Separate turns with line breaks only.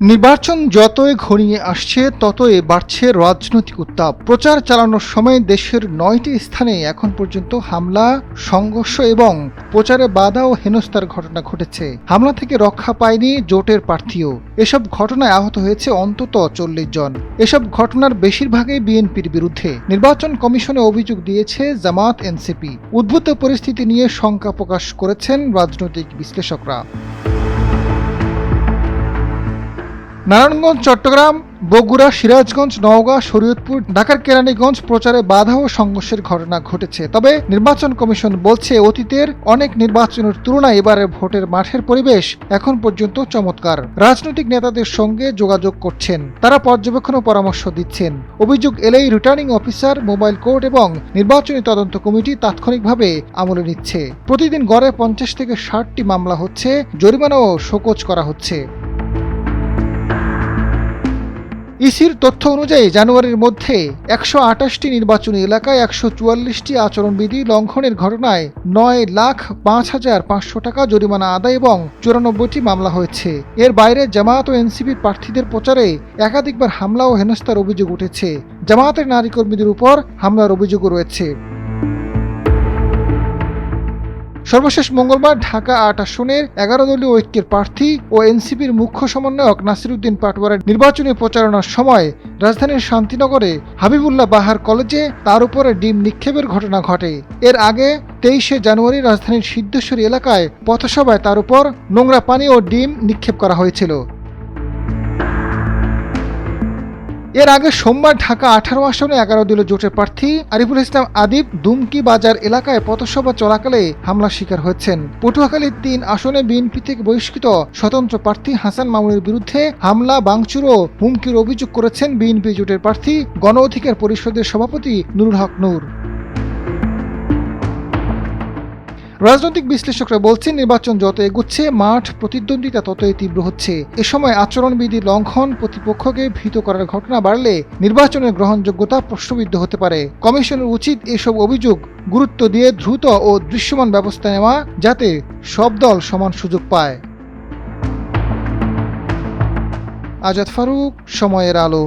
নির্বাচন যতই ঘনিয়ে আসছে ততই বাড়ছে রাজনৈতিক উত্তাপ। প্রচার চালানোর সময় দেশের ৯টি স্থানে এখন পর্যন্ত হামলা, সংঘর্ষ এবং প্রচারে বাধা ও হেনস্থার ঘটনা ঘটেছে। হামলা থেকে রক্ষা পায়নি জোটের প্রার্থীও। এসব ঘটনায় আহত হয়েছে অন্তত ৪০ জন। এসব ঘটনার বেশিরভাগই বিএনপির বিরুদ্ধে। নির্বাচন কমিশনে অভিযোগ দিয়েছে জামাত, এনসিপি। উদ্ভূত পরিস্থিতি নিয়ে শঙ্কা প্রকাশ করেছেন রাজনৈতিক বিশ্লেষকরা। নারায়ণগঞ্জ, চট্টগ্রাম, বগুড়া, সিরাজগঞ্জ, নওগাঁ, শরীয়তপুর, ঢাকার কেরানীগঞ্জ প্রচারে বাধা ও সংঘর্ষের ঘটনা ঘটেছে। তবে নির্বাচন কমিশন বলছে অতীতের অনেক নির্বাচনের তুলনায় এবারের ভোটের মাঠের পরিবেশ এখন পর্যন্ত চমৎকার। রাজনৈতিক নেতাদের সঙ্গে যোগাযোগ করছেন, তারা পর্যবেক্ষণ ও পরামর্শ দিচ্ছেন। অভিযোগ এলেই রিটার্নিং অফিসার, মোবাইল কোর্ট এবং নির্বাচনী তদন্ত কমিটি তাৎক্ষণিকভাবে আমলে নিচ্ছে। প্রতিদিন গড়ে ৫০ থেকে ৬০টি মামলা হচ্ছে, জরিমানা ও শোকজ করা হচ্ছে। ইসির তথ্য অনুযায়ী জানুয়ারির মধ্যে ১২৮টি নির্বাচনী এলাকায় ১৪৪টি আচরণবিধি লঙ্ঘনের ঘটনায় ৯,০৫,৫০০ টাকা জরিমানা আদায় এবং ৯৪টি মামলা হয়েছে। এর বাইরে জামায়াত ও এনসিপির প্রার্থীদের প্রচারে একাধিকবার হামলা ও হেনস্থার অভিযোগ উঠেছে। জামায়াতের নারী কর্মীদের উপর হামলার অভিযোগও রয়েছে। সর্বশেষ মঙ্গলবার ঢাকা ৮ আসনের ১১ দলীয় ঐক্যের প্রার্থী ও এনসিপির মুখ্য সমন্বয়ক নাসিরউদ্দিন পাটোয়ারের নির্বাচনী প্রচারণার সময় রাজধানীর শান্তিনগরে হাবিবুল্লাহ বাহার কলেজে তার উপরে ডিম নিক্ষেপের ঘটনা ঘটে। এর আগে ২৩শে জানুয়ারি রাজধানীর সিদ্ধেশ্বরী এলাকায় পথসভায় তার উপর নোংরা পানি ও ডিম নিক্ষেপ করা হয়েছিল। এর আগে সোমবার ঢাকা ১৮ আসনে ১১ দলীয় জোটের প্রার্থী আরিফুল ইসলাম আদিব দুমকি বাজার এলাকায় পথসভা চলাকালে হামলার শিকার হয়েছেন। পটুয়াখালীর ৩ আসনে বিএনপি থেকে বহিষ্কৃত স্বতন্ত্র প্রার্থী হাসান মামুনের বিরুদ্ধে হামলা, ভাঙচুর ও হুমকির অভিযোগ করেছেন বিএনপি জোটের প্রার্থী গণ অধিকার পরিষদের সভাপতি নুরুল হক নূর। রাজনৈতিক বিশ্লেষকরা বলছেন, নির্বাচন যত এগুচ্ছে মাঠ প্রতিদ্বন্দ্বিতা ততই তীব্র হচ্ছে। এ সময় আচরণবিধি লঙ্ঘন, প্রতিপক্ষকে ভীত করার ঘটনা বাড়লে নির্বাচনের গ্রহণযোগ্যতা প্রশ্নবিদ্ধ হতে পারে। কমিশনের উচিত এসব অভিযোগ গুরুত্ব দিয়ে দ্রুত ও দৃশ্যমান ব্যবস্থা নেওয়া, যাতে সব দল সমান সুযোগ পায়। আজাদ ফারুক, সময়ের আলো।